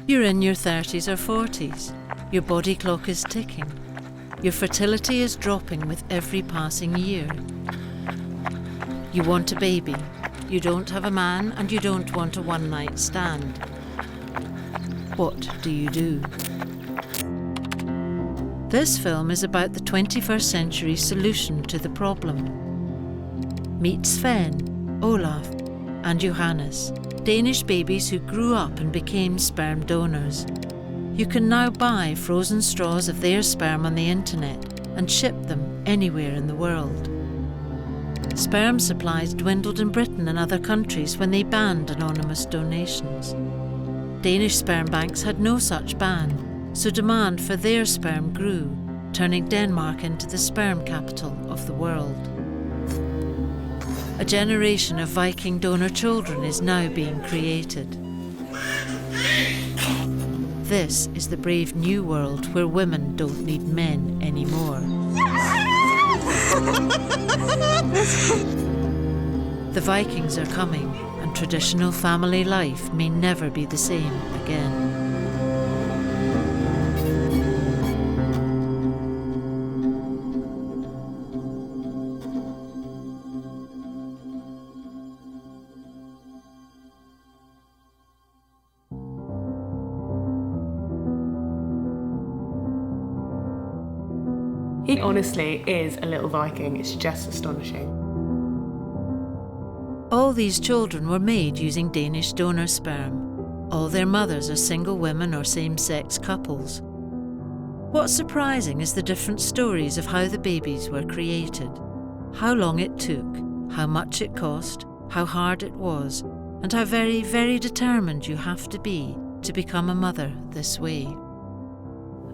You're in your 30s or 40s. Your body clock is ticking. Your fertility is dropping with every passing year. You want a baby. You don't have a man and you don't want a one-night stand. What do you do? This film is about the 21st century solution to the problem. Meet Sven, Olaf, and Johannes, Danish babies who grew up and became sperm donors. You can now buy frozen straws of their sperm on the internet and ship them anywhere in the world. Sperm supplies dwindled in Britain and other countries when they banned anonymous donations. Danish sperm banks had no such ban, so demand for their sperm grew, turning Denmark into the sperm capital of the world. A generation of Viking donor children is now being created. This is the brave new world where women don't need men anymore. The Vikings are coming, and traditional family life may never be the same again. He honestly is a little Viking. It's just astonishing. All these children were made using Danish donor sperm. All their mothers are single women or same-sex couples. What's surprising is the different stories of how the babies were created, how long it took, how much it cost, how hard it was, and how very, very determined you have to be to become a mother this way.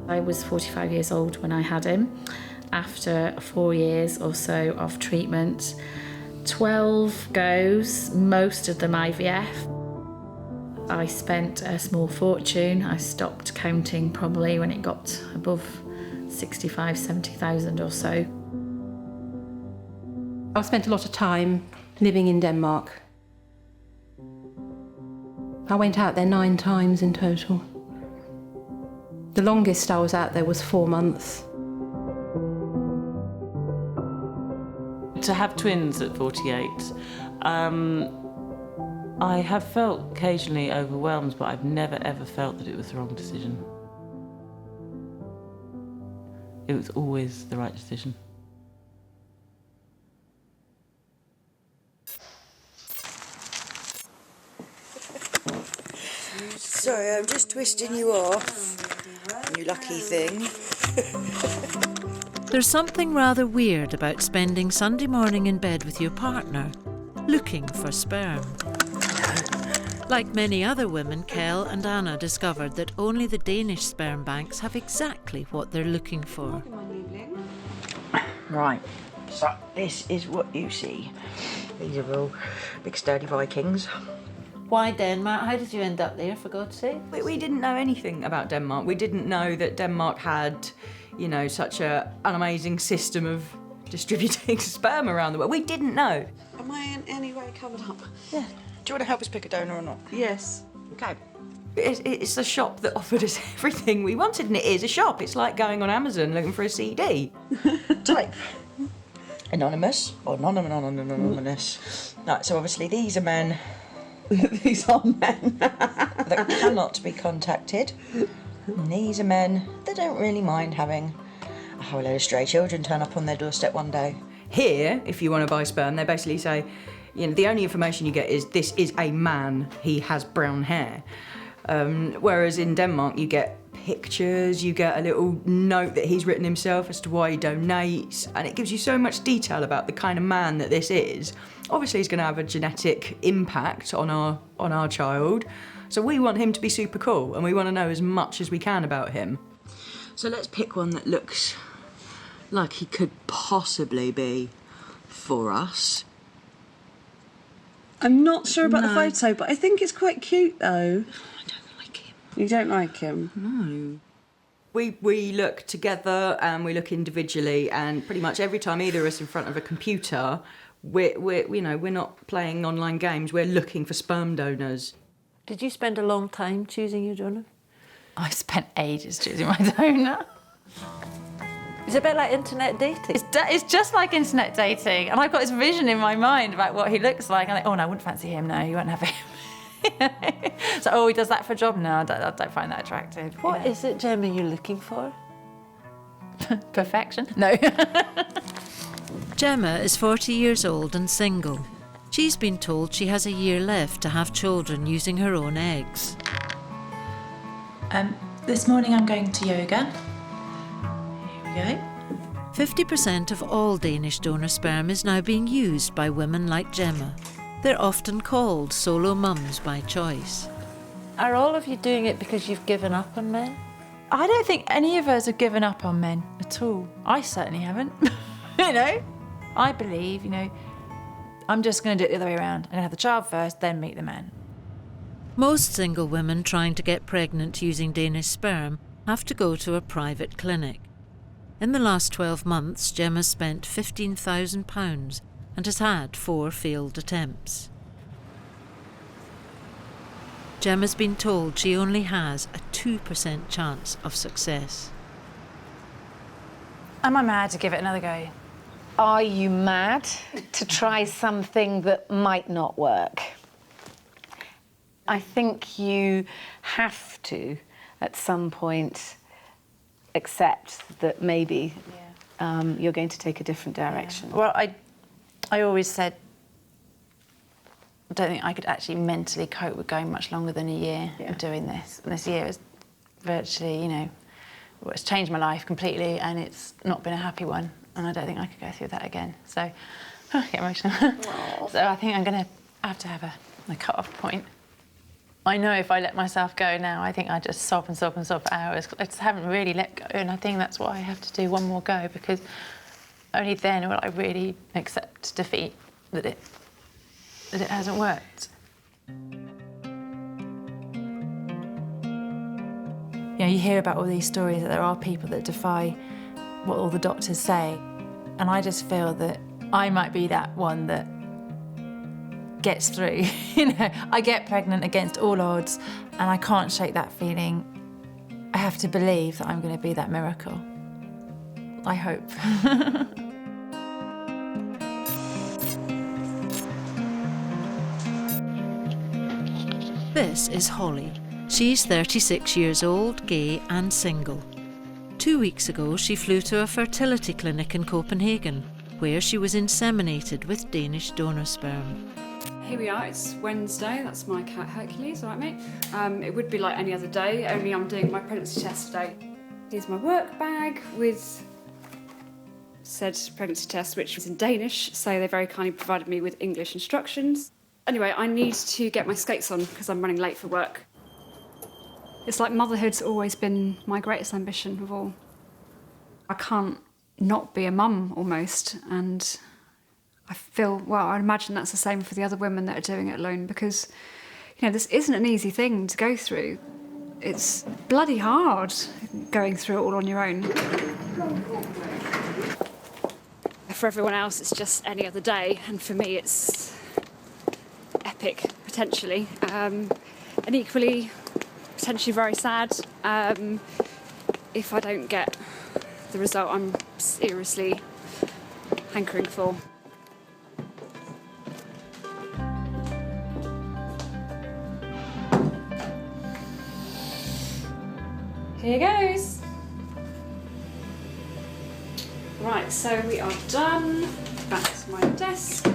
I was 45 years old when I had him. After 4 years or so of treatment, 12 goes, most of them IVF. I spent a small fortune. I stopped counting probably when it got above 65, 70,000 or so. I've spent a lot of time living in Denmark. I went out there 9 times in total. The longest I was out there was 4 months. To have twins at 48, I have felt occasionally overwhelmed, but I've never ever felt that it was the wrong decision. It was always the right decision. Sorry, I'm just twisting you off. You lucky thing. There's something rather weird about spending Sunday morning in bed with your partner, looking for sperm. Like many other women, Kel and Anna discovered that only the Danish sperm banks have exactly what they're looking for. Right, so this is what you see. These are all big sturdy Vikings. Why Denmark? How did you end up there, for God's sake? We didn't know anything about Denmark. We didn't know that Denmark had, you know, such an amazing system of distributing sperm around the world. We didn't know. Am I in any way covered up? Yeah. Do you want to help us pick a donor or not? Yes. Okay. It's the shop that offered us everything we wanted, and it is a shop. It's like going on Amazon looking for a CD. Type. Anonymous or anonymous. Right, so obviously these are men. These are men. That cannot be contacted. And these are men that don't really mind having a whole load of stray children turn up on their doorstep one day. Here, if you want to buy sperm, they basically say, you know, the only information you get is this is a man, he has brown hair. Whereas in Denmark, you get pictures, you get a little note that he's written himself as to why he donates, and it gives you so much detail about the kind of man that this is. Obviously, he's going to have a genetic impact on our child, so we want him to be super cool, and we want to know as much as we can about him. So let's pick one that looks like he could possibly be for us. I'm not sure about the photo, but I think it's quite cute, though. I don't like him. You don't like him? No. We look together and we look individually, and pretty much every time either of us in front of a computer, we're not playing online games. We're looking for sperm donors. Did you spend a long time choosing your donor? I spent ages choosing my donor. It's a bit like internet dating. It's just like internet dating, and I've got this vision in my mind about what he looks like. And oh no, I wouldn't fancy him. No, you won't have him. So, oh, he does that for a job? No, I don't find that attractive. What is it, Gemma, you're looking for? Perfection? No. Gemma is 40 years old and single. She's been told she has a year left to have children using her own eggs. This morning I'm going to yoga. Here we go. 50% of all Danish donor sperm is now being used by women like Gemma. They're often called solo mums by choice. Are all of you doing it because you've given up on men? I don't think any of us have given up on men at all. I certainly haven't. I believe, I'm just going to do it the other way around. I'm going to have the child first, then meet the man. Most single women trying to get pregnant using Danish sperm have to go to a private clinic. In the last 12 months, Gemma spent £15,000 and has had 4 failed attempts. Gemma's been told she only has a 2% chance of success. Am I mad to give it another go? Are you mad to try something that might not work? I think you have to, at some point, accept that maybe you're going to take a different direction. Yeah. Well, I always said I don't think I could actually mentally cope with going much longer than a year of doing this. And this year is virtually, it's changed my life completely, and it's not been a happy one. And I don't think I could go through that again. So, I get emotional. So I think I'm going to have a cut-off point. I know if I let myself go now, I think I just sob and sob and sob for hours. I just haven't really let go, and I think that's what I have to do, one more go, because only then will I really accept defeat, that it hasn't worked. You hear about all these stories that there are people that defy what all the doctors say, and I just feel that I might be that one that gets through. I get pregnant against all odds, and I can't shake that feeling. I have to believe that I'm going to be that miracle. I hope. This is Holly. She's 36 years old, gay and single. 2 weeks ago, she flew to a fertility clinic in Copenhagen, where she was inseminated with Danish donor sperm. Here we are, it's Wednesday, that's my cat Hercules, all right mate? It would be like any other day, only I'm doing my pregnancy test today. Here's my work bag with said pregnancy test, which was in Danish, so they very kindly provided me with English instructions. Anyway, I need to get my skates on because I'm running late for work. It's like motherhood's always been my greatest ambition of all. I can't not be a mum almost, and I feel, I imagine that's the same for the other women that are doing it alone, because, this isn't an easy thing to go through. It's bloody hard going through it all on your own. For everyone else, it's just any other day, and for me, it's epic, potentially, and equally, potentially very sad if I don't get the result I'm seriously hankering for. Here goes. Right, so we are done. Back to my desk.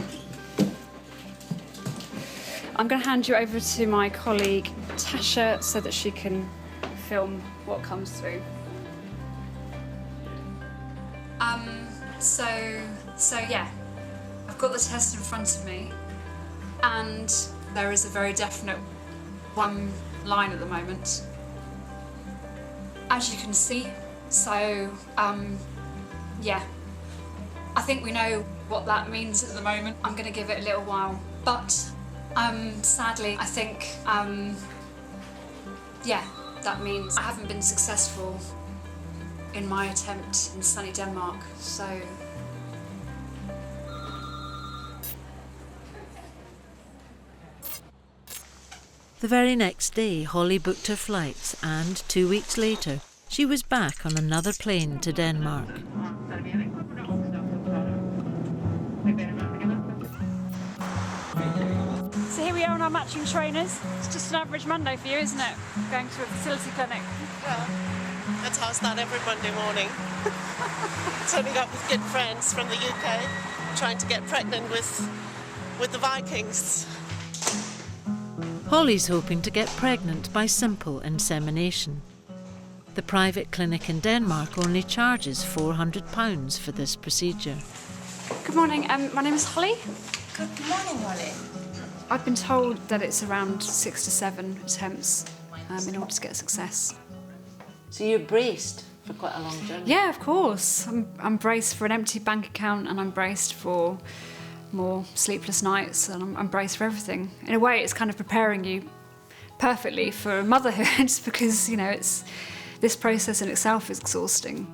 I'm going to hand you over to my colleague Tasha so that she can film what comes through. So yeah, I've got the test in front of me, and there is a very definite one line at the moment, as you can see. So yeah, I think we know what that means at the moment. I'm going to give it a little while, but sadly, I think yeah, that means I haven't been successful in my attempt in sunny Denmark, so... The very next day, Holly booked her flights and 2 weeks later, she was back on another plane to Denmark. So here we are on our matching trainers. It's just an average Monday for you, isn't it? Going to a fertility clinic. Well, that's how I start every Monday morning. Turning up with good friends from the UK, trying to get pregnant with the Vikings. Holly's hoping to get pregnant by simple insemination. The private clinic in Denmark only charges £400 for this procedure. Good morning, my name is Holly. Good morning, Holly. I've been told that it's around 6 to 7 attempts in order to get success. So you're braced for quite a long journey? Yeah, of course. I'm braced for an empty bank account, and I'm braced for more sleepless nights, and I'm braced for everything. In a way, it's kind of preparing you perfectly for motherhood because, you know, this process in itself is exhausting.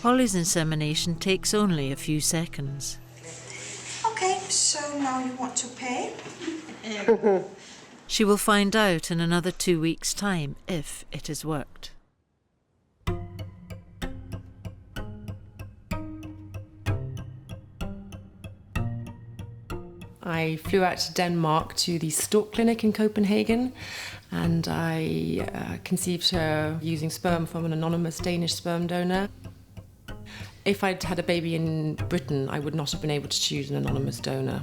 Holly's insemination takes only a few seconds. Okay, so now you want to pay? She will find out in another 2 weeks' time if it has worked. I flew out to Denmark to the Stork Clinic in Copenhagen, and I conceived her using sperm from an anonymous Danish sperm donor. If I'd had a baby in Britain, I would not have been able to choose an anonymous donor.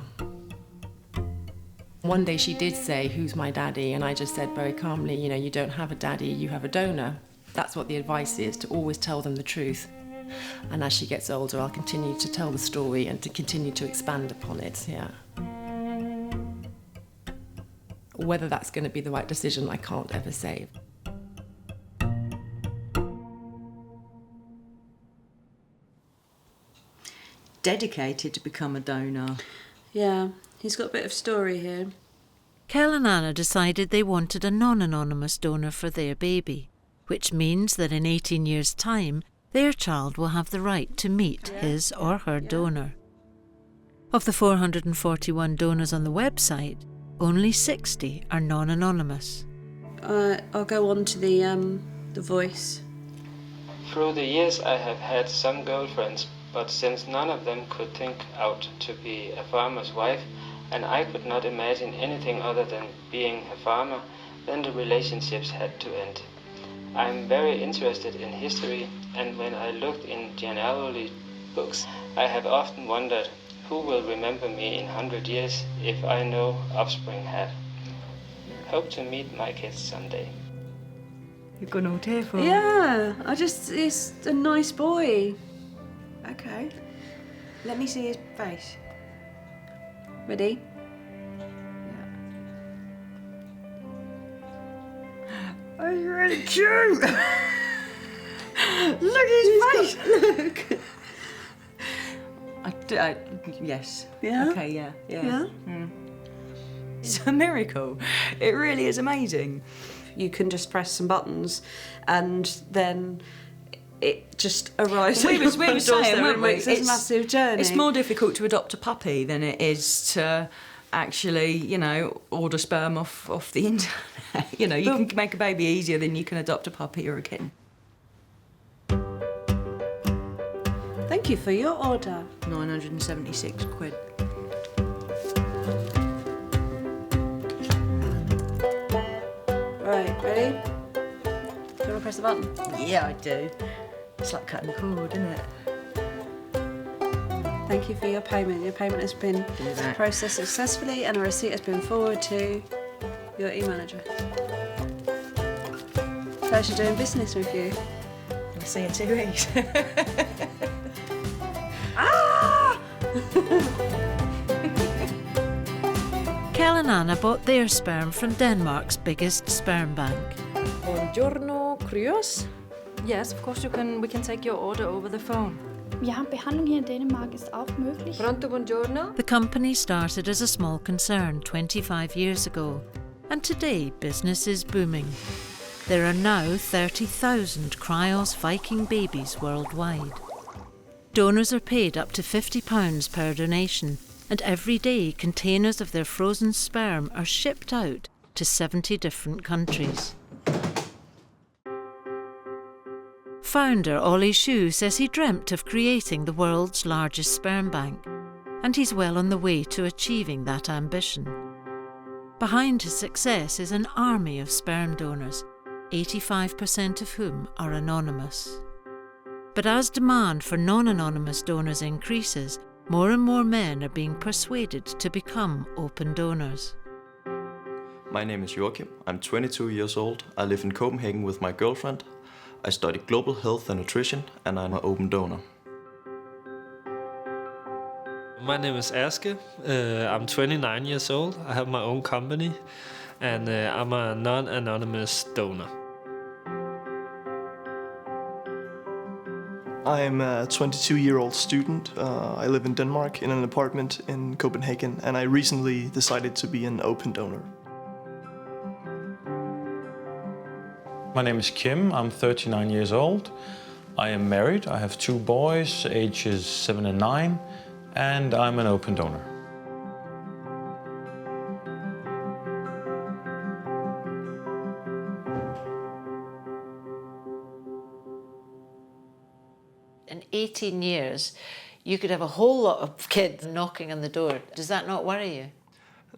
One day she did say, "Who's my daddy?" And I just said very calmly, "You know, you don't have a daddy, you have a donor." That's what the advice is, to always tell them the truth. And as she gets older, I'll continue to tell the story and to continue to expand upon it, yeah. Whether that's going to be the right decision, I can't ever say. Dedicated to become a donor. Yeah, he's got a bit of story here. Kel and Anna decided they wanted a non-anonymous donor for their baby, which means that in 18 years' time, their child will have the right to meet his or her donor. Of the 441 donors on the website, only 60 are non-anonymous. I'll go on to the voice. Through the years I have had some girlfriends, but since none of them could think out to be a farmer's wife, and I could not imagine anything other than being a farmer, then the relationships had to end. I'm very interested in history, and when I looked in genealogy books, I have often wondered who will remember me in 100 years if I no offspring have. Hope to meet my kids someday. You've gone all tearful. Yeah, he's a nice boy. Okay. Let me see his face. Ready? Yeah. Oh, you're really cute! Look at his face! Look! Yes. Yeah? Okay, yeah. Yeah? Mm. It's a miracle. It really is amazing. You can just press some buttons and then it just arrives. We were saying, weren't we? It's a massive journey. It's more difficult to adopt a puppy than it is to actually, you know, order sperm off the internet. You know, you can make a baby easier than you can adopt a puppy or a kitten. Thank you for your order. 976 quid. Right, ready? Do you want to press the button? Yeah, I do. It's like cutting cord, isn't it? Thank you for your payment. Your payment has been processed successfully and a receipt has been forwarded to your email address. Pleasure doing business with you. I'll see you in 2 weeks. Kel and Anna bought their sperm from Denmark's biggest sperm bank. Buongiorno, Kryos. Yes, of course we can take your order over the phone. Ja, Behandlung hier in Dänemark ist auch möglich. Pronto, buongiorno. The company started as a small concern 25 years ago, and today business is booming. There are now 30,000 Cryos Viking babies worldwide. Donors are paid up to £50 per donation, and every day containers of their frozen sperm are shipped out to 70 different countries. Founder Ollie Shu says he dreamt of creating the world's largest sperm bank, and he's well on the way to achieving that ambition. Behind his success is an army of sperm donors, 85% of whom are anonymous. But as demand for non-anonymous donors increases, more and more men are being persuaded to become open donors. My name is Joachim. I'm 22 years old. I live in Copenhagen with my girlfriend. I study global health and nutrition, and I'm an open donor. My name is Aske. I'm 29 years old. I have my own company, and I'm a non-anonymous donor. I'm a 22-year-old student. I live in Denmark in an apartment in Copenhagen, and I recently decided to be an open donor. My name is Kim. I'm 39 years old. I am married. I have 2 boys, ages 7 and 9, and I'm an open donor. In 18 years, you could have a whole lot of kids knocking on the door. Does that not worry you?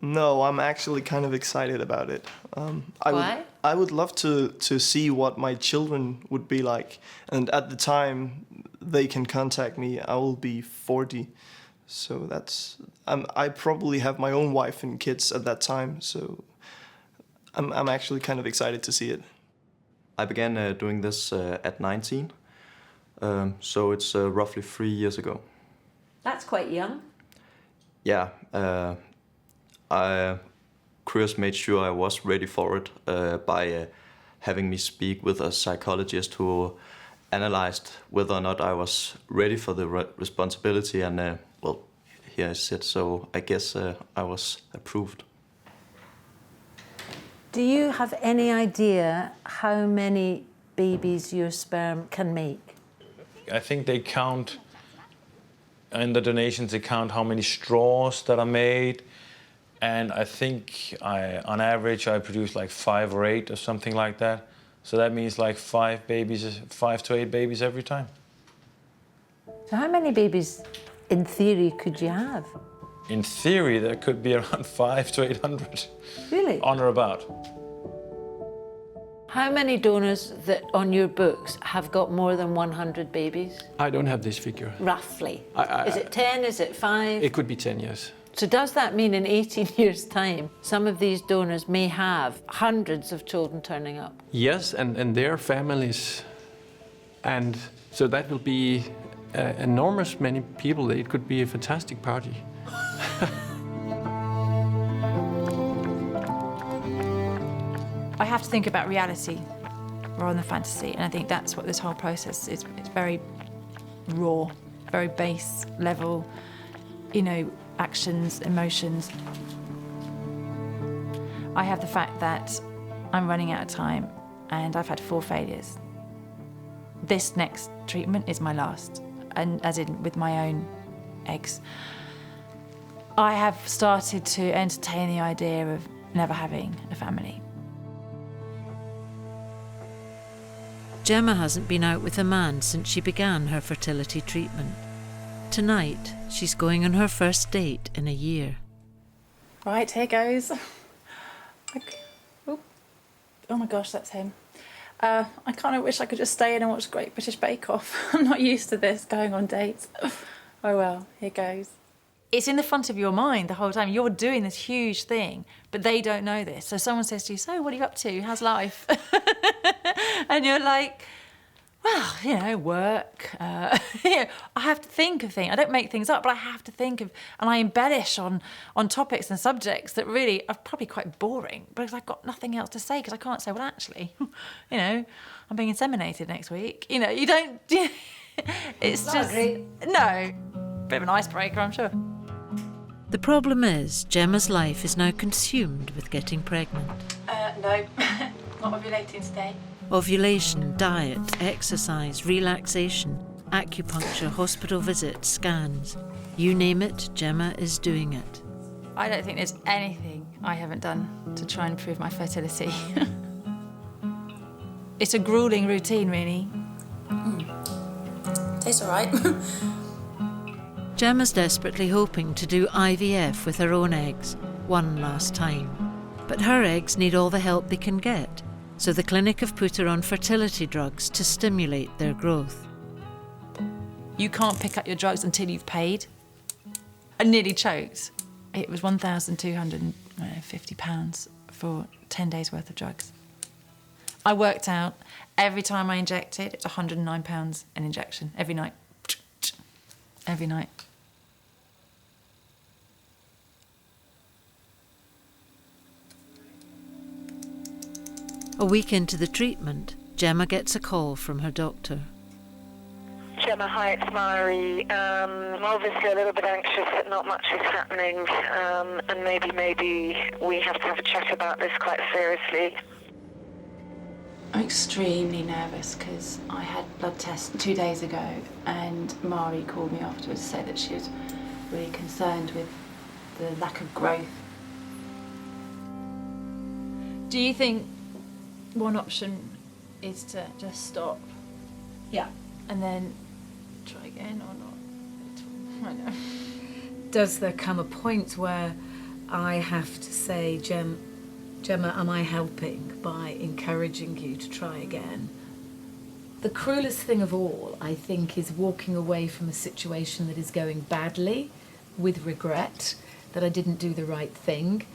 No, I'm actually kind of excited about it. Why? I would love to see what my children would be like. And at the time they can contact me, I will be 40. So I probably have my own wife and kids at that time. So I'm actually kind of excited to see it. I began doing this at 19. So it's roughly 3 years ago. That's quite young. Yeah. Chris made sure I was ready for it by having me speak with a psychologist who analyzed whether or not I was ready for the responsibility, and well, here I sit, so I guess I was approved. Do you have any idea how many babies your sperm can make? I think they count, in the donations, they count how many straws that are made. And I think on average, I produce like 5 or 8 or something like that. So that means like 5 to 8 babies every time. So how many babies, in theory, could you have? In theory, there could be around 500 to 800. Really? On or about. How many donors that on your books have got more than 100 babies? I don't have this figure. Roughly. Is it 10? Is it 5? It could be 10, yes. So does that mean in 18 years' time, some of these donors may have hundreds of children turning up? Yes, and their families. And so that will be enormous many people. It could be a fantastic party. I have to think about reality rather than fantasy, and I think that's what this whole process is. It's very raw, very base level, actions, emotions. I have the fact that I'm running out of time and I've had 4 failures. This next treatment is my last, and as in with my own eggs. I have started to entertain the idea of never having a family. Gemma hasn't been out with a man since she began her fertility treatment. Tonight, she's going on her first date in a year. Right, here goes. Oh my gosh, that's him. I kind of wish I could just stay in and watch Great British Bake Off. I'm not used to this, going on dates. Oh well, here goes. It's in the front of your mind the whole time. You're doing this huge thing, but they don't know this. So someone says to you, so what are you up to? How's life? And you're like, well, work. I have to think of things. I don't make things up, but I have to think of, and I embellish on topics and subjects that really are probably quite boring, because I've got nothing else to say, because I can't say, well, actually, I'm being inseminated next week. You don't, it's Not just, great. No, bit of an icebreaker, I'm sure. The problem is, Gemma's life is now consumed with getting pregnant. No. Not ovulating today. Ovulation, diet, exercise, relaxation, acupuncture, hospital visits, scans. You name it, Gemma is doing it. I don't think there's anything I haven't done to try and improve my fertility. It's a gruelling routine, really. Tastes all right. Gemma's desperately hoping to do IVF with her own eggs, one last time. But her eggs need all the help they can get, so the clinic have put her on fertility drugs to stimulate their growth. You can't pick up your drugs until you've paid. I nearly choked. It was £1,250 for 10 days worth of drugs. I worked out every time I injected, it's £109 an injection, every night. Every night. A week into the treatment, Gemma gets a call from her doctor. Gemma, hi, it's Mari. I'm obviously a little bit anxious that not much is happening, and maybe we have to have a chat about this quite seriously. I'm extremely nervous because I had blood tests 2 days ago, and Mari called me afterwards to say that she was really concerned with the lack of growth. Do you think one option is to just stop? Yeah. And then try again or not? I know. Does there come a point where I have to say, Gemma, am I helping by encouraging you to try again? The cruelest thing of all, I think, is walking away from a situation that is going badly with regret that I didn't do the right thing,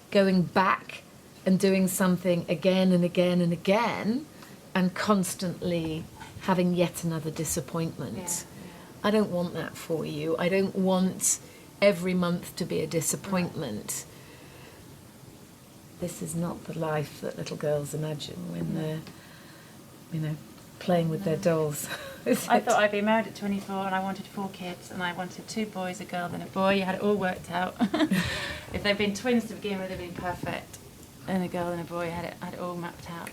going back and doing something again and again and again, and constantly having yet another disappointment. Yeah. I don't want that for you. I don't want every month to be a disappointment. This is not the life that little girls imagine when they're, playing with their dolls. I thought I'd be married at 24 and I wanted 4 kids, and I wanted 2 boys, a girl and a boy. You had it all worked out. If they'd been twins to begin with, they'd been perfect. And a girl and a boy, had it all mapped out.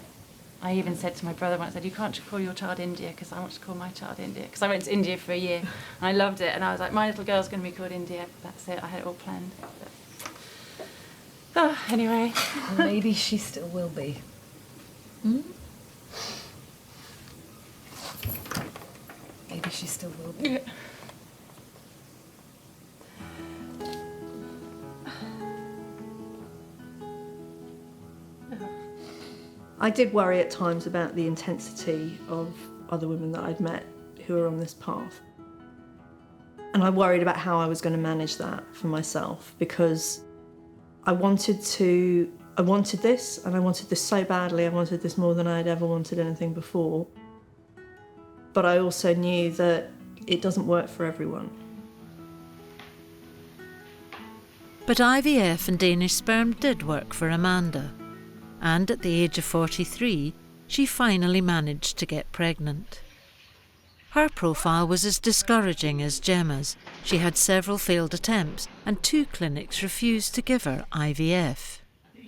I even said to my brother once, I said, you can't call your child India because I want to call my child India. Because I went to India for a year and I loved it. And I was like, my little girl's going to be called India. That's it, I had it all planned. Oh, anyway. Maybe she still will be. Hmm? Maybe she still will be. Yeah. I did worry at times about the intensity of other women that I'd met who were on this path. And I worried about how I was going to manage that for myself, because I wanted this, and I wanted this so badly. I wanted this more than I had ever wanted anything before. But I also knew that it doesn't work for everyone. But IVF and Danish Sperm did work for Amanda. And at the age of 43, she finally managed to get pregnant. Her profile was as discouraging as Gemma's. She had several failed attempts, and 2 clinics refused to give her IVF.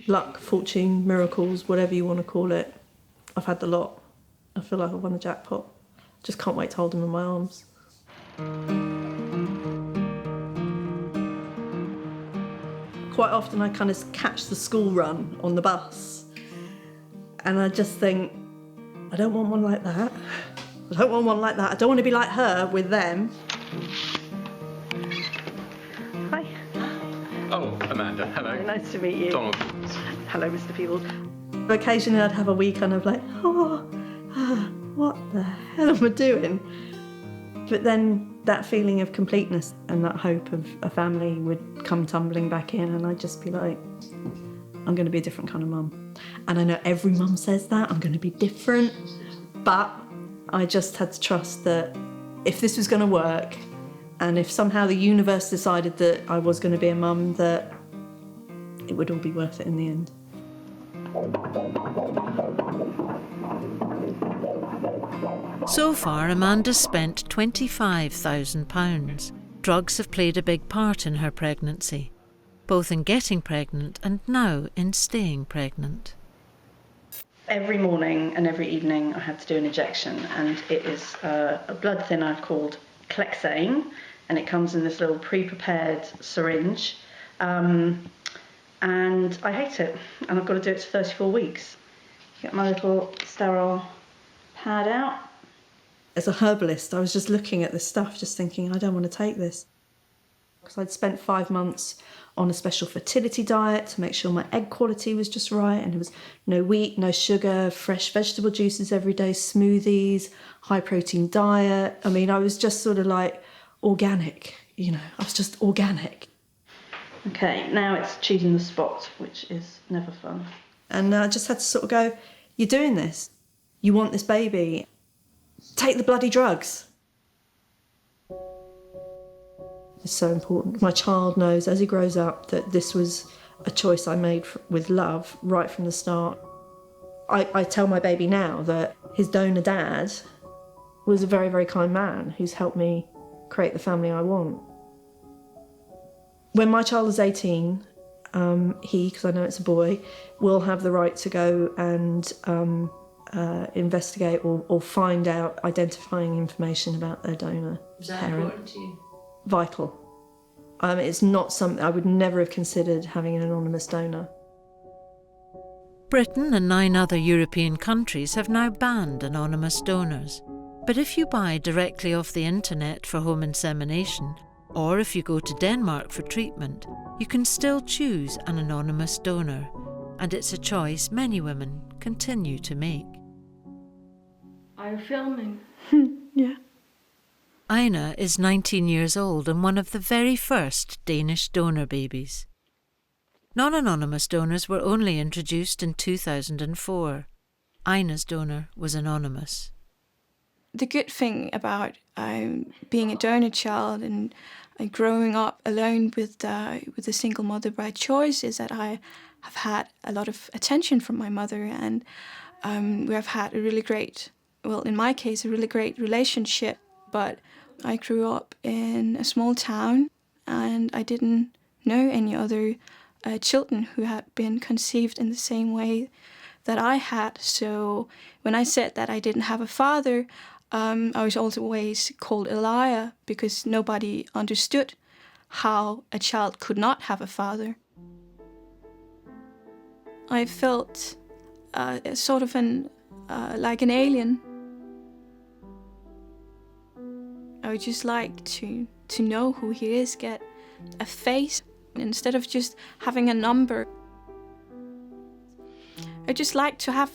Luck, fortune, miracles, whatever you want to call it. I've had the lot. I feel like I've won the jackpot. Just can't wait to hold them in my arms. Quite often I kind of catch the school run on the bus. And I just think, I don't want one like that. I don't want one like that. I don't want to be like her with them. Hi. Oh, Amanda, hello. Nice to meet you. Donald. Hello, Mr. Peebles. Occasionally I'd have a week kind of like, what the hell am I doing? But then that feeling of completeness and that hope of a family would come tumbling back in, and I'd just be like, I'm going to be a different kind of mum. And I know every mum says that, I'm going to be different, but I just had to trust that if this was going to work, and if somehow the universe decided that I was going to be a mum, that it would all be worth it in the end. So far, Amanda's spent £25,000. Drugs have played a big part in her pregnancy, both in getting pregnant and now in staying pregnant. every morning and every evening I have to do an injection, and it is a blood thinner called Clexane, and it comes in this little pre-prepared syringe, and I hate it, and I've got to do it for 34 weeks. Get my little sterile pad out. As a herbalist, I was just looking at this stuff, just thinking, I don't want to take this. Because I'd spent 5 months on a special fertility diet to make sure my egg quality was just right, and there was no wheat, no sugar, fresh vegetable juices every day, smoothies, high protein diet. I mean, I was just sort of like organic, you know, I was just organic. Okay, now it's choosing the spot, which is never fun. And I just had to sort of go, you're doing this. You want this baby. Take the bloody drugs. It's so important. My child knows as he grows up that this was a choice I made with love right from the start. I tell my baby now that his donor dad was a very, very kind man who's helped me create the family I want. When my child is 18, he, because I know it's a boy, will have the right to go and investigate or find out identifying information about their donor Is that parent. important to you? Vital. It's not something I would never have considered having an anonymous donor. Britain and 9 other European countries have now banned anonymous donors. But if you buy directly off the internet for home insemination, or if you go to Denmark for treatment, you can still choose an anonymous donor, and it's a choice many women continue to make. Are you filming? Yeah. Ina is 19 years old and one of the very first Danish donor babies. Non-anonymous donors were only introduced in 2004. Ina's donor was anonymous. The good thing about being a donor child and growing up alone with a single mother by choice is that I have had a lot of attention from my mother, and we have had a really great, well, in my case, a really great relationship. But I grew up in a small town, and I didn't know any other children who had been conceived in the same way that I had. So when I said that I didn't have a father, I was always called a liar because nobody understood how a child could not have a father. I felt sort of like an alien. I would just like to know who he is, get a face, instead of just having a number. I just like to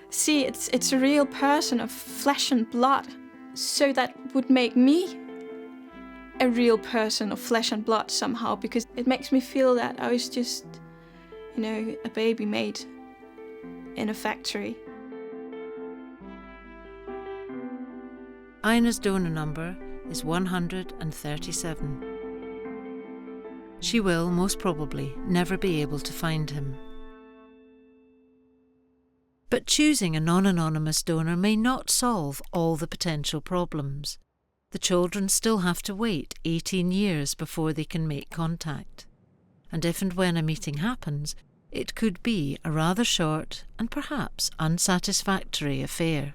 see it's a real person of flesh and blood, so that would make me a real person of flesh and blood somehow, because it makes me feel that I was just, you know, a baby made in a factory. Ina's donor number is 137. She will, most probably, never be able to find him. But choosing a non-anonymous donor may not solve all the potential problems. The children still have to wait 18 years before they can make contact. And if and when a meeting happens, it could be a rather short and perhaps unsatisfactory affair.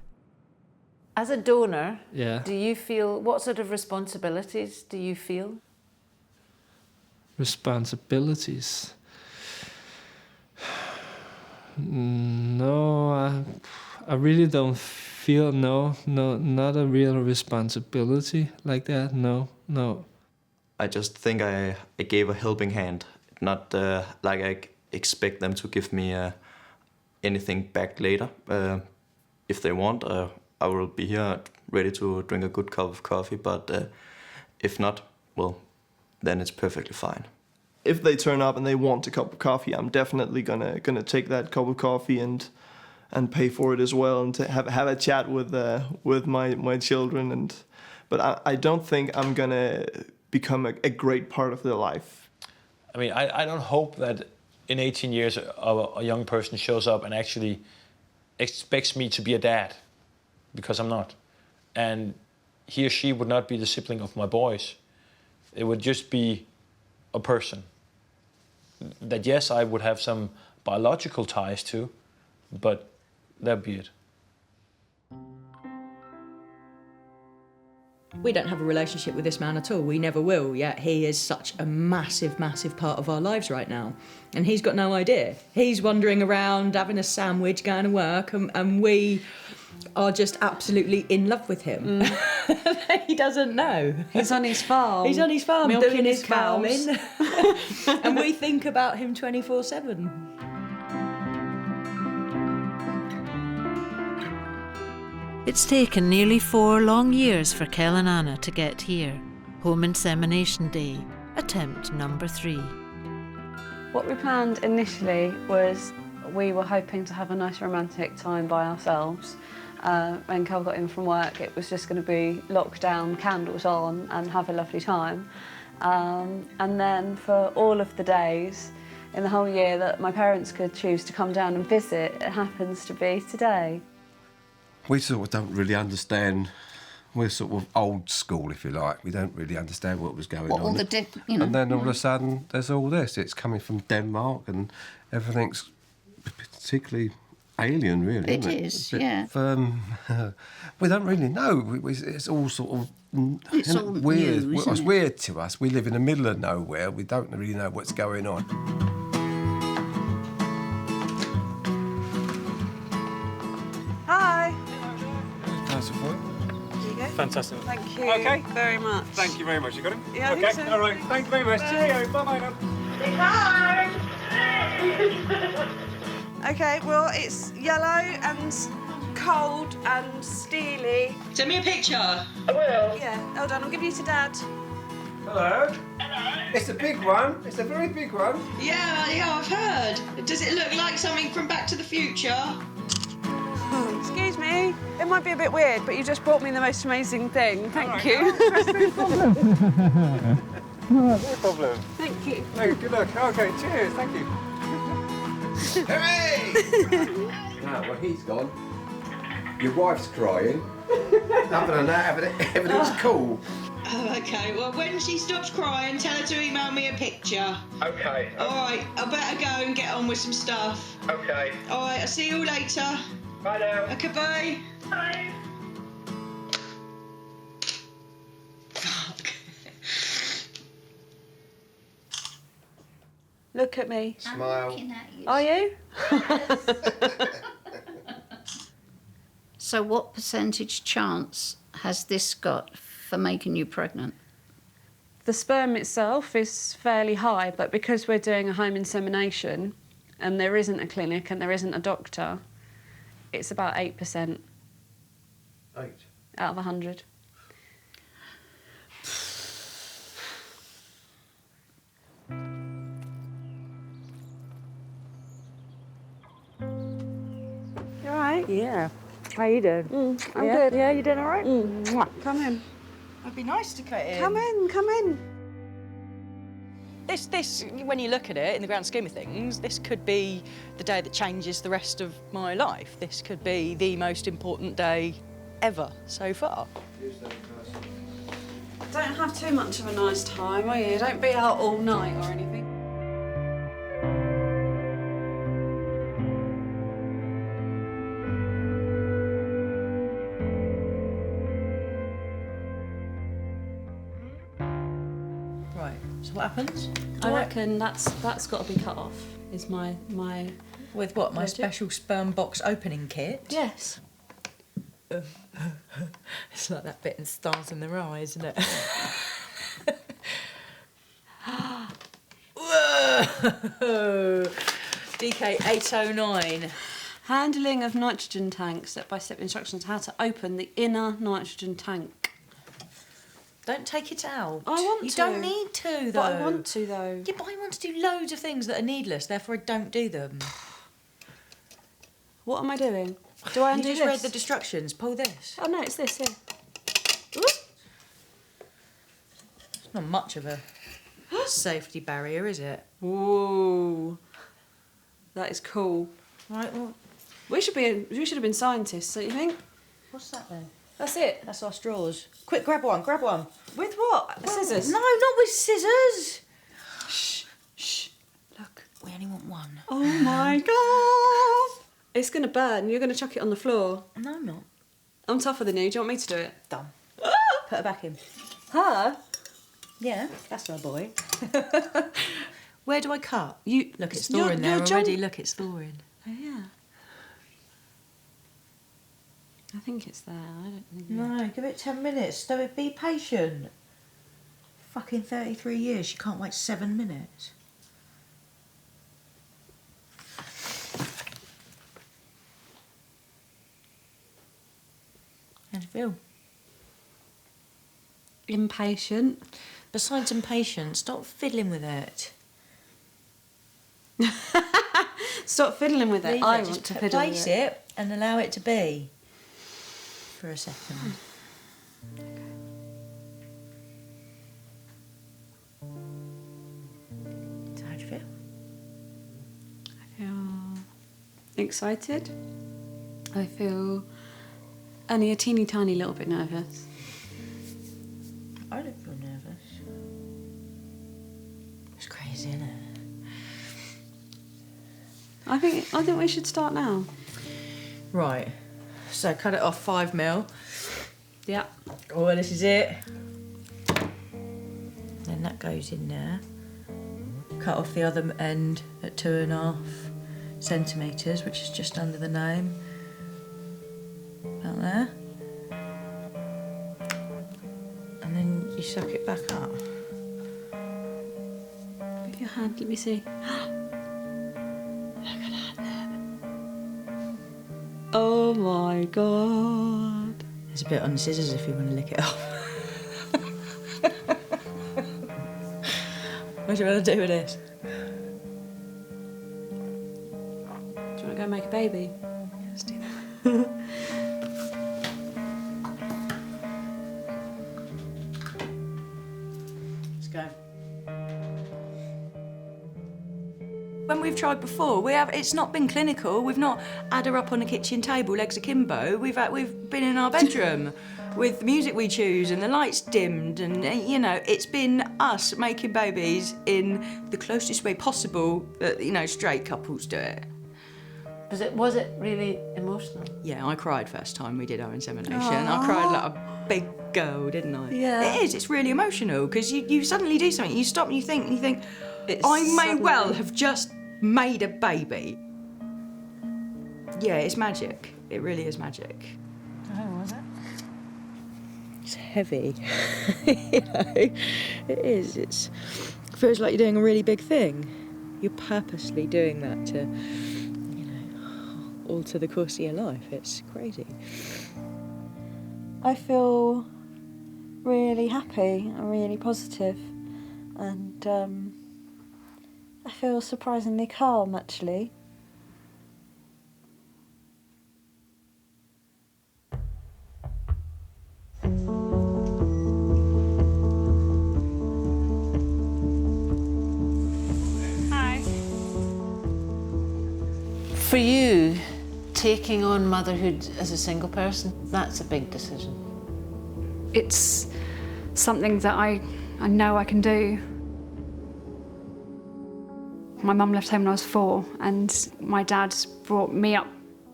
As a donor, do you feel, what sort of responsibilities do you feel? Responsibilities? No, I really don't feel, no, not a real responsibility like that, no. I just think I gave a helping hand, not like I expect them to give me anything back later. If they want, I will be here ready to drink a good cup of coffee, but if not, well, then it's perfectly fine. If they turn up and they want a cup of coffee, I'm definitely gonna take that cup of coffee and pay for it as well, and to have a chat with my children. But I don't think I'm gonna become a great part of their life. I mean, I don't hope that in 18 years a young person shows up and actually expects me to be a dad, because I'm not. And he or she would not be the sibling of my boys. It would just be a person that, yes, I would have some biological ties to, but that'd be it. We don't have a relationship with this man at all. We never will, yet he is such a massive, massive part of our lives right now. And he's got no idea. He's wandering around, having a sandwich, going to work, and we are just absolutely in love with him. He doesn't know. He's on his farm. He's on his farm, milking doing his cows. farming. And we think about him 24/7. It's taken nearly 4 long years for Kel and Anna to get here. Home insemination day, attempt number 3. What we planned initially was we were hoping to have a nice romantic time by ourselves. When Kel got in from work, it was just going to be lockdown, candles on, and have a lovely time. And then for all of the days in the whole year that my parents could choose to come down and visit, it happens to be today. We sort of don't really understand. We're sort of old school, if you like. We don't really understand what was going on. All the and then all of a sudden, there's all this. It's coming from Denmark, and everything's particularly alien, really. It isn't it? is, yeah. We don't really know. It's all sort of It's all weird. new, It's isn't it? weird to us. We live in the middle of nowhere. We don't really know what's going on. Hi. Here you go. Fantastic. Thank you Okay. very much. Thank you very much. You got him? Yeah, I okay. think so. All right. Thank you very much. Cheerio. Bye-bye now. Okay, well, it's yellow and cold and steely. Send me a picture. I will. Yeah, hold on, I'll give you to Dad. Hello. It's a big one. It's a very big one. Yeah, I've heard. Does it look like something from Back to the Future? Excuse me. It might be a bit weird, but you just brought me the most amazing thing. Thank you. No problem. No problem. Thank you. No, good luck. Okay, cheers. Thank you. Hooray! Now, well, he's gone. Your wife's crying. Other than that, everything's cool. Oh, okay. Well, when she stops crying, tell her to email me a picture. Okay. All right, I better go and get on with some stuff. Okay. All right, I'll see you later. Bye now. Okay, bye. Bye. Look at me. Smile. Are you? So what percentage chance has this got for making you pregnant? The sperm itself is fairly high, but because we're doing a home insemination and there isn't a clinic and there isn't a doctor, it's about 8%. 8? Out of 100. You all right? Yeah. How you doing? I'm Yeah? good. Yeah, you doing all right? Mwah. Come in. It'd be nice to cut in. Come in, come in. This, when you look at it in the grand scheme of things, this could be the day that changes the rest of my life. This could be the most important day ever so far. Don't have too much of a nice time, are you? Don't be out all night or anything. Right, so what happens? I reckon that's got to be cut off, is my... With what, my logic. special sperm box opening kit? Yes. It's like that bit in Stars in Their Eyes, isn't it? Whoa! DK 809. Handling of nitrogen tanks, step-by-step instructions how to open the inner nitrogen tank. Don't take it out. I want you to. You don't need to, though. But I want to, though. Yeah, but I want to do loads of things that are needless, therefore I don't do them. What am I doing? Do I undo You just read this? the instructions. Pull this. Oh, no, it's this, here. It's not much of a safety barrier, is it? Ooh. That is cool. Right, well... We should have been scientists, don't you think? What's that then? That's it. That's our straws. Quick, grab one, grab one. With what? Scissors? No, not with scissors. Shh, shh. Look. We only want one. Oh my God. It's going to burn. You're going to chuck it on the floor. No, I'm not. I'm tougher than you. Do you want me to do it? Done. Put her back in. Her? Yeah, that's my boy. Where do I cut? You look, it's thawing there already. Look, it's thawing. Oh, yeah. I think it's there. I don't think. No, give it 10 minutes. So be patient. Fucking 33 years. She can't wait 7 minutes. How do you feel? Impatient. Besides impatient, stop fiddling with it. Stop fiddling with it. I want to fiddle with Place it and allow it to be for a second. So how do you feel? I feel excited. I feel only a teeny tiny little bit nervous. I don't feel nervous. It's crazy, isn't it? I think we should start now. Right. So cut it off 5 mil. Yeah. Oh, this is it. Then that goes in there. Cut off the other end at 2.5 centimetres, which is just under the name. About there. And then you suck it back up. With your hand, let me see. Oh my god. There's a bit on the scissors if you want to lick it off. What do you want to do with this? Do you want to go make a baby? Yeah, let's do that. Let's go. When we've tried before, it's not been clinical. We've not had her up on a kitchen table, legs akimbo. We've been in our bedroom with the music we choose and the lights dimmed, and you know, it's been us making babies in the closest way possible that, you know, straight couples do it. Was it really emotional? Yeah, I cried first time we did our insemination. I cried like a big girl, didn't I? Yeah. It is. It's really emotional because you suddenly do something. You stop and you think, I may well have just made a baby. Yeah, it's magic. It really is magic. Oh, was it? It's heavy. You know, it is. It feels like you're doing a really big thing. You're purposely doing that to, you know, alter the course of your life. It's crazy. I feel really happy and really positive, and I feel surprisingly calm, actually. Hi. For you, taking on motherhood as a single person, that's a big decision. It's something that I know I can do. My mum left home when I was 4, and my dad brought me up,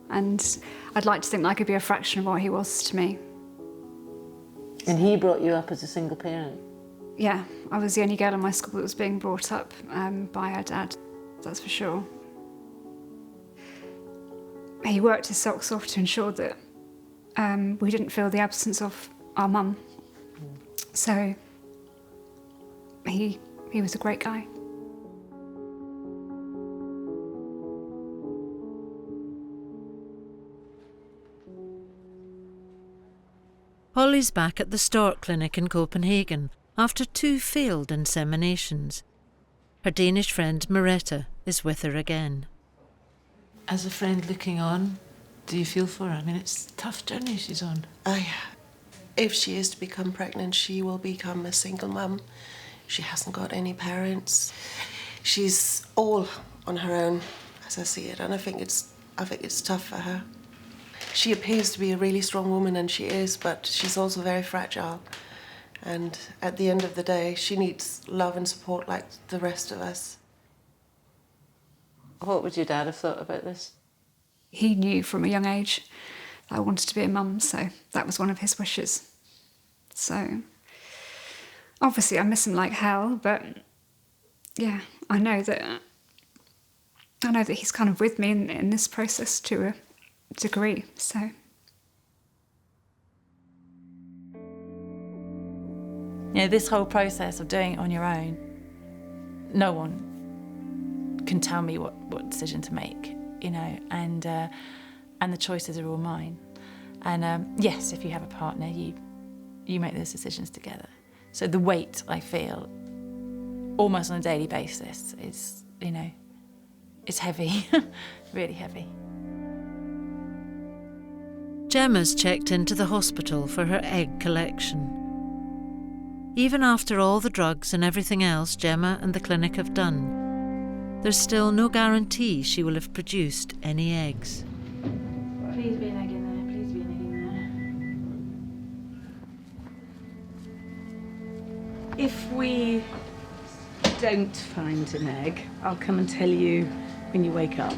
and I'd like to think that I could be a fraction of what he was to me. And he brought you up as a single parent? Yeah, I was the only girl in my school that was being brought up by her dad, that's for sure. He worked his socks off to ensure that we didn't feel the absence of our mum. So he was a great guy. Holly's back at the Stork Clinic in Copenhagen after 2 failed inseminations. Her Danish friend Merete is with her again. As a friend looking on, do you feel for her? I mean, it's a tough journey she's on. If she is to become pregnant, she will become a single mum. She hasn't got any parents. She's all on her own, as I see it, and I think it's tough for her. She appears to be a really strong woman, and she is, but she's also very fragile. And at the end of the day, she needs love and support like the rest of us. What would your dad have thought about this? He knew from a young age that I wanted to be a mum, so that was one of his wishes. So obviously I miss him like hell, but yeah, I know that he's kind of with me in this process to a degree, so. You know, this whole process of doing it on your own, no one can tell me what decision to make, you know, and the choices are all mine. And yes, if you have a partner, you make those decisions together. So the weight I feel almost on a daily basis is, you know, it's heavy, really heavy. Gemma's checked into the hospital for her egg collection. Even after all the drugs and everything else Gemma and the clinic have done, there's still no guarantee she will have produced any eggs. Please be an egg in there, please be an egg in there. If we don't find an egg, I'll come and tell you when you wake up.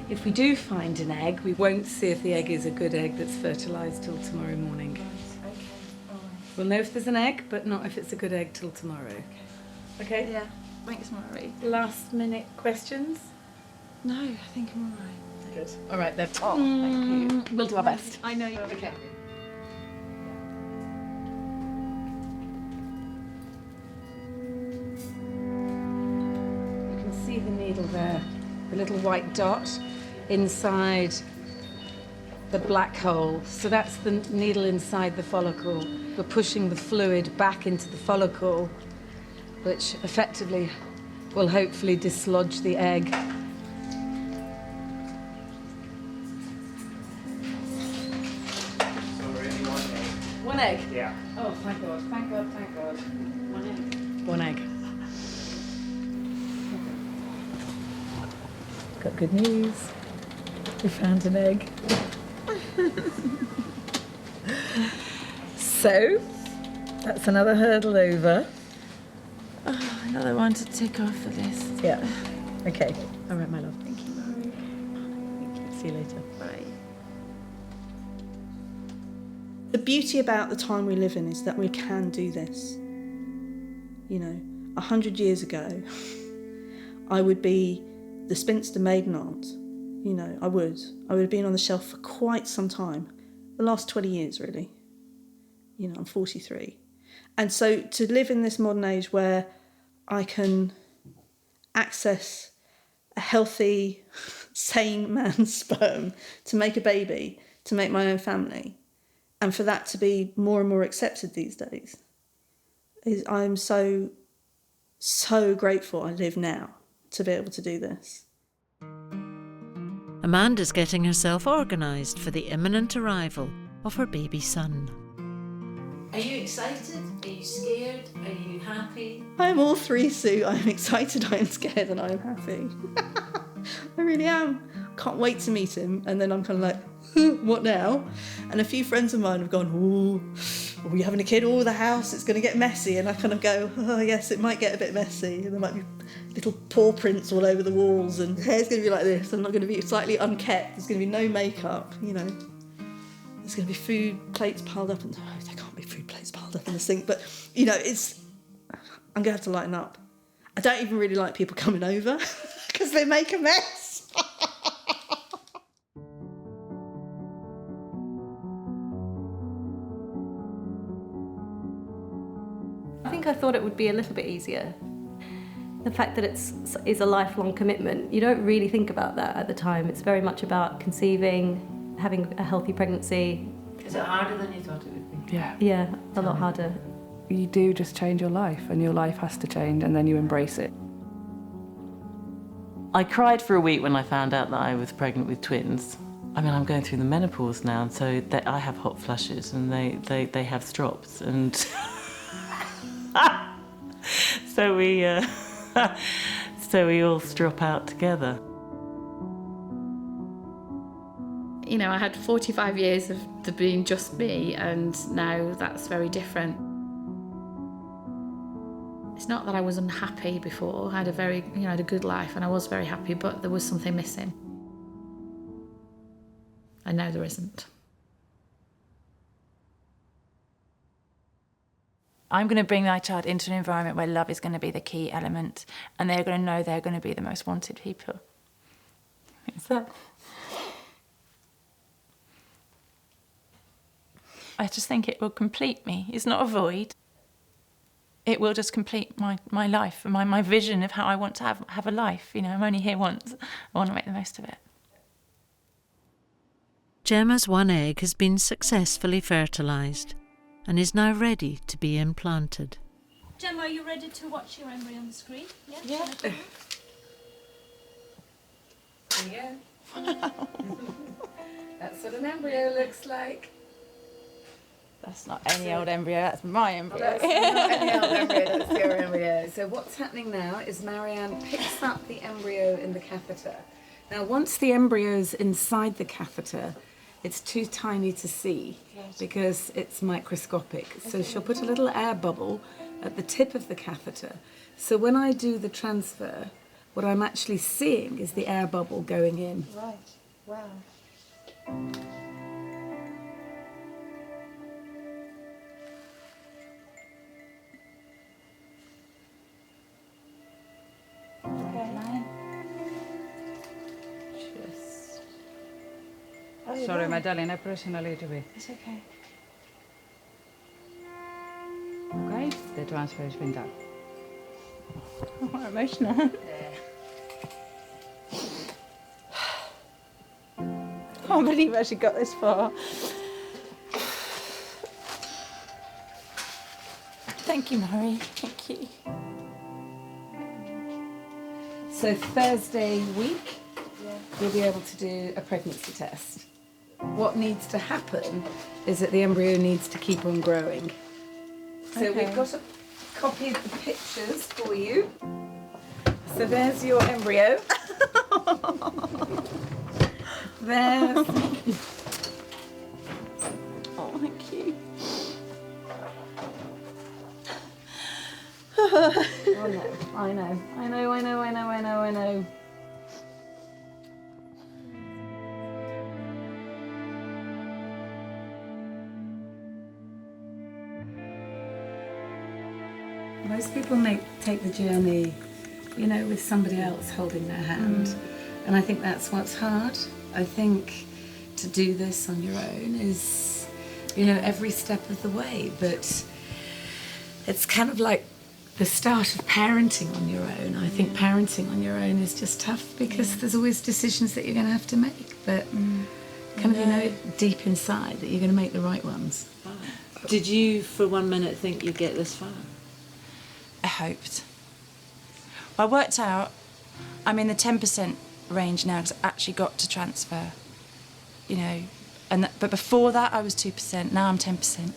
If we do find an egg, we won't see if the egg is a good egg that's fertilised till tomorrow morning. We'll know if there's an egg, but not if it's a good egg till tomorrow. Okay? Yeah. Thanks, Mary. Last minute questions? No, I think I'm all right. Good. All right then. Oh, thank you. We'll do our best. I know you. Okay. You can see the needle there, the little white dot inside the black hole. So that's the needle inside the follicle. We're pushing the fluid back into the follicle, which effectively will hopefully dislodge the egg. One egg? Yeah. Oh, thank God, thank God, thank God. One egg. One egg. Got good news. We found an egg. So, that's another hurdle over. Oh, another one to tick off for this. Yeah. Okay. All right, my love. Thank you, Mary. Thank you. See you later. Bye. The beauty about the time we live in is that we can do this. You know, 100 years ago, I would be the spinster maiden aunt. You know, I would have been on the shelf for quite some time. The last 20 years, really. You know, I'm 43. And so to live in this modern age where I can access a healthy, sane man's sperm to make a baby, to make my own family, and for that to be more and more accepted these days, I'm so grateful I live now to be able to do this. Amanda's getting herself organised for the imminent arrival of her baby son. Are you excited? Are you scared? Are you happy? I'm all three, Sue. I'm excited, I am scared, and I am happy. I really am. Can't wait to meet him. And then I'm kind of like, what now? And a few friends of mine have gone, ooh, are we having a kid? Oh, the house, it's going to get messy. And I kind of go, oh, yes, it might get a bit messy. And there might be little paw prints all over the walls, and hair's going to be like this. I'm not going to be slightly unkept. There's going to be no makeup, you know. There's going to be food plates piled up, and no, there can't be food plates piled up in the sink, but, you know, I'm going to have to lighten up. I don't even really like people coming over because they make a mess. I think I thought it would be a little bit easier. The fact that it is a lifelong commitment, you don't really think about that at the time. It's very much about conceiving, having a healthy pregnancy. Is it harder than you thought it would be? Yeah. Yeah, a lot harder. You do just change your life, and your life has to change, and then you embrace it. I cried for a week when I found out that I was pregnant with twins. I mean, I'm going through the menopause now, and so I have hot flushes, and they have strops, and so we all strop out together. You know, I had 45 years of there being just me, and now that's very different. It's not that I was unhappy before. I had a good life, and I was very happy, but there was something missing. I know there isn't. I'm going to bring my child into an environment where love is going to be the key element, and they're going to know they're going to be the most wanted people. Is that? I just think it will complete me. It's not a void. It will just complete my life and my vision of how I want to have a life. You know, I'm only here once. I want to make the most of it. Gemma's one egg has been successfully fertilised and is now ready to be implanted. Gemma, are you ready to watch your embryo on the screen? Yeah. There you go. That's what an embryo looks like. That's not any old embryo, that's my embryo. That's not any old embryo, that's your embryo. So what's happening now is Marianne picks up the embryo in the catheter. Now once the embryo's inside the catheter, it's too tiny to see because it's microscopic. So she'll put a little air bubble at the tip of the catheter. So when I do the transfer, what I'm actually seeing is the air bubble going in. Right, wow. Sorry, my darling, I press in a little bit. It's okay. Okay, the transfer has been done. I'm emotional. I can't believe I actually got this far. Thank you, Mary. Thank you. So Thursday week, you'll be able to do a pregnancy test. What needs to happen is that the embryo needs to keep on growing. So Okay. we've got a copy of the pictures for you. So there's your embryo. There's... Oh, thank you. I know. Most people take the journey, you know, with somebody else holding their hand. And I think that's what's hard. I think to do this on your own is, you know, every step of the way. But it's kind of like the start of parenting on your own. I think parenting on your own is just tough because there's always decisions that you're going to have to make. But kind of, you know, deep inside that you're going to make the right ones. Did you, for 1 minute, think you'd get this far? I hoped. Well, I worked out I'm in the 10% range now because I actually got to transfer, you know. But before that, I was 2%. Now I'm 10%.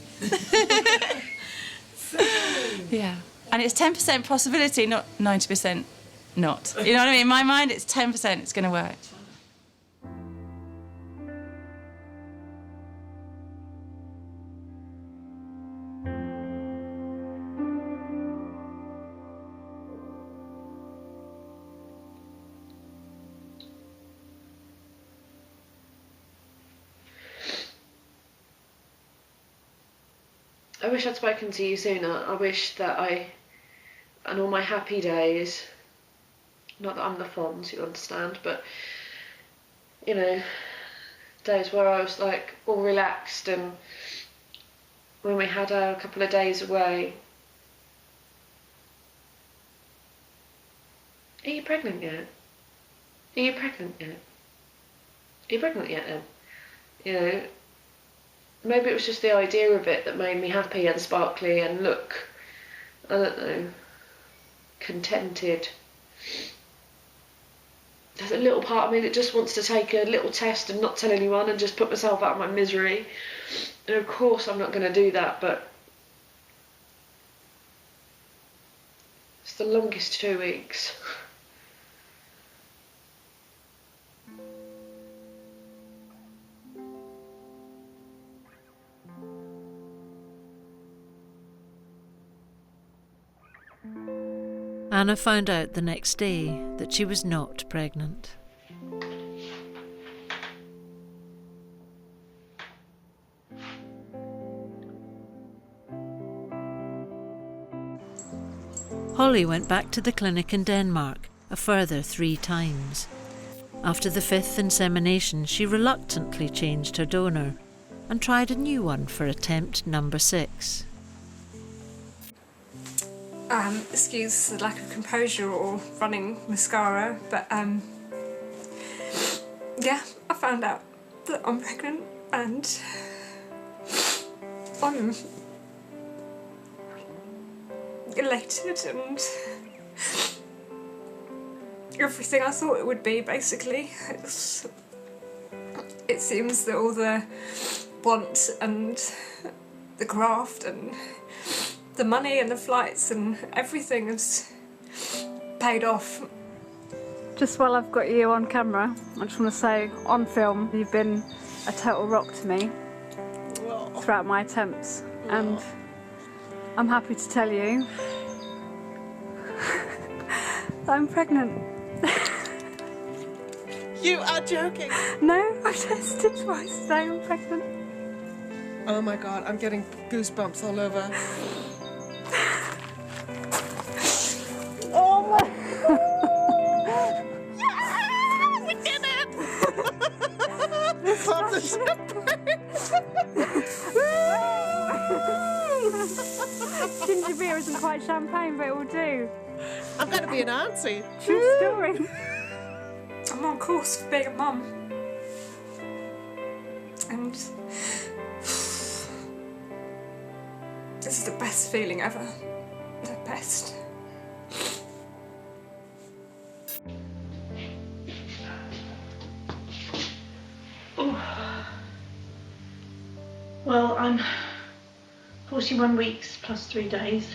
Yeah. And it's 10% possibility, not 90% not. You know what I mean? In my mind, it's 10% it's going to work. I wish I'd spoken to you sooner. I wish that and all my happy days, not that I'm the Fonz, you understand, but, you know, days where I was like all relaxed, and when we had a couple of days away. Are you pregnant yet? Are you pregnant yet? Are you pregnant yet then? You know, maybe it was just the idea of it that made me happy and sparkly and look, I don't know, contented. There's a little part of me that just wants to take a little test and not tell anyone and just put myself out of my misery. And of course I'm not going to do that, but it's the longest 2 weeks. Anna found out the next day that she was not pregnant. Holly went back to the clinic in Denmark a further 3 times. After the 5th insemination, she reluctantly changed her donor and tried a new one for attempt number 6. Excuse the lack of composure or running mascara, but yeah, I found out that I'm pregnant and I'm elated and everything I thought it would be, basically. It seems that all the want and the graft and the money and the flights and everything has paid off. Just while I've got you on camera, I just want to say, on film, you've been a total rock to me throughout my attempts, and I'm happy to tell you that I'm pregnant. You are joking? No, I tested twice today, I'm pregnant. Oh my god, I'm getting goosebumps all over. Oh my... Yeah! We did it! Pop the champagne! Ginger beer isn't quite champagne, but it will do. I'm going to be an auntie. True story. I'm on course for being a mum. And this is the best feeling ever. The best. Well, I'm 41 weeks plus 3 days,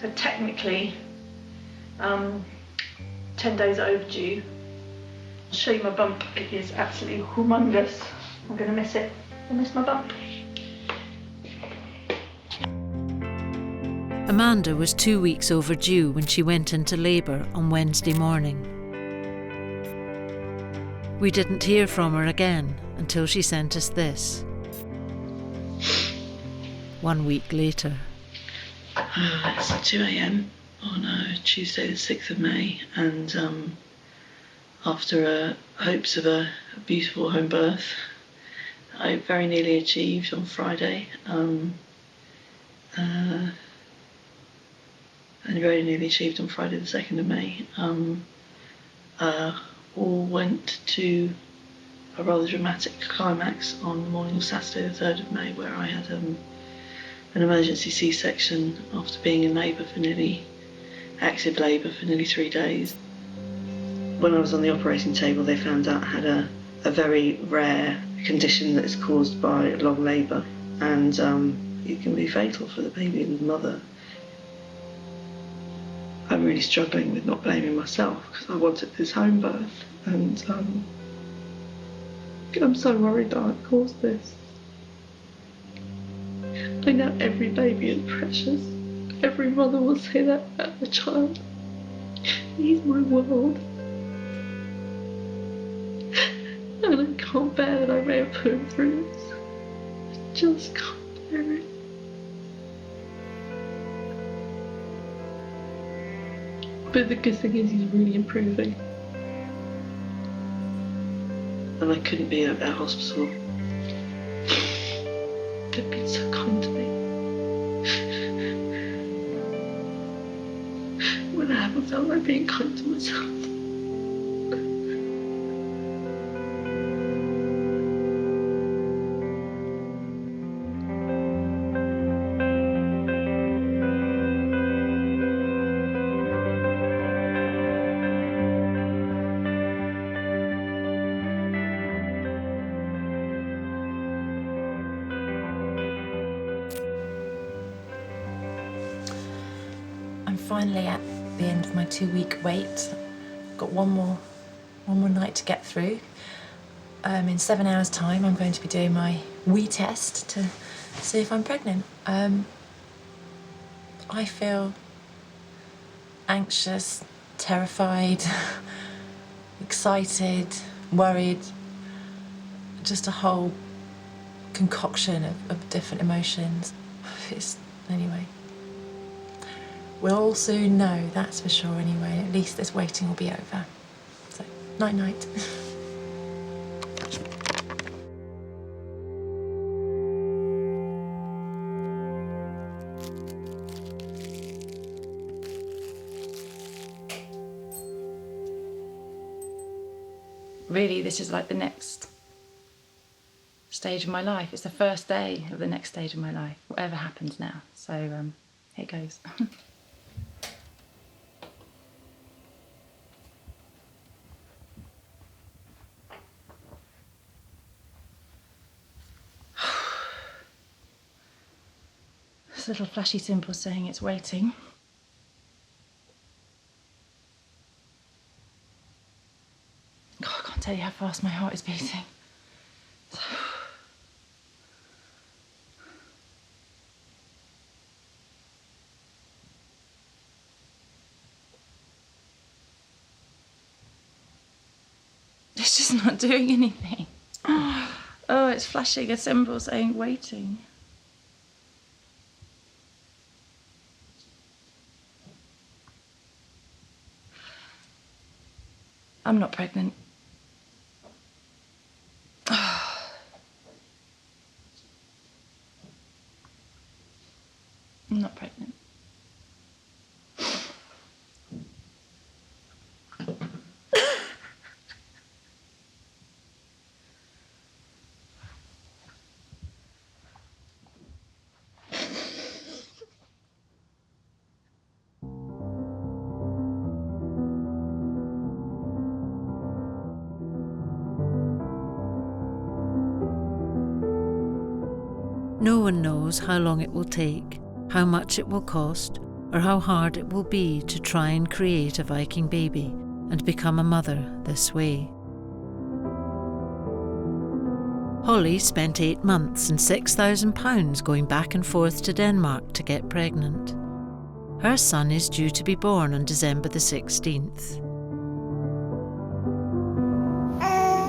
so technically 10 days overdue. I'll show you my bump. It is absolutely humongous. I'm going to miss it. I miss my bump. Amanda was 2 weeks overdue when she went into labour on Wednesday morning. We didn't hear from her again until she sent us this. 1 week later. It's 2 a.m. on Tuesday the 6th of May, and after hopes of a beautiful home birth, I very nearly achieved on Friday, and very nearly achieved on Friday the 2nd of May. All went to a rather dramatic climax on the morning of Saturday the 3rd of May, where I had an emergency C-section after being in labour for active labour for nearly 3 days. When I was on the operating table, they found out I had a very rare condition that is caused by long labour, and it can be fatal for the baby and the mother. I'm really struggling with not blaming myself because I wanted this home birth, and I'm so worried that I've caused this. I know every baby is precious. Every mother will say that about the child. He's my world. And I can't bear that I may have put him through this. I just can't bear it. But the good thing is he's really improving. And I couldn't be at that hospital. They've been so kind to me. When I haven't felt like being kind to myself. I'm finally at the end of my 2-week wait. I've got one more night to get through. In 7 hours' time, I'm going to be doing my wee test to see if I'm pregnant. I feel anxious, terrified, excited, worried, just a whole concoction of different emotions. Anyway. We'll all soon know, that's for sure anyway. At least this waiting will be over. So, night-night. Really, this is like the next stage of my life. It's the first day of the next stage of my life, whatever happens now. So here goes. This little flashy symbol saying it's waiting. God, I can't tell you how fast my heart is beating. It's just not doing anything. Oh, it's flashing a symbol saying waiting. I'm not pregnant. I'm not pregnant. No one knows how long it will take, how much it will cost, or how hard it will be to try and create a Viking baby and become a mother this way. Holly spent 8 months and £6,000 going back and forth to Denmark to get pregnant. Her son is due to be born on December the 16th.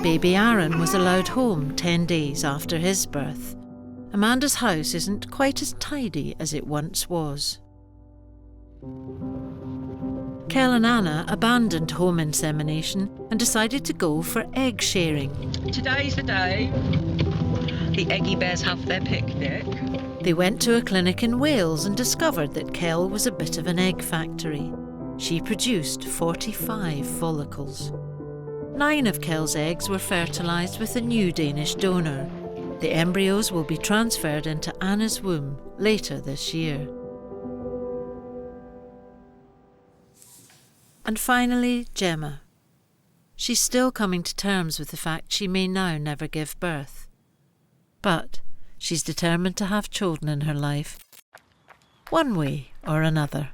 Baby Aaron was allowed home 10 days after his birth. Amanda's house isn't quite as tidy as it once was. Kel and Anna abandoned home insemination and decided to go for egg sharing. Today's the day. The eggy bears have their picnic. They went to a clinic in Wales and discovered that Kel was a bit of an egg factory. She produced 45 follicles. 9 of Kel's eggs were fertilised with a new Danish donor. The embryos will be transferred into Anna's womb later this year. And finally, Gemma. She's still coming to terms with the fact she may now never give birth. But she's determined to have children in her life, one way or another.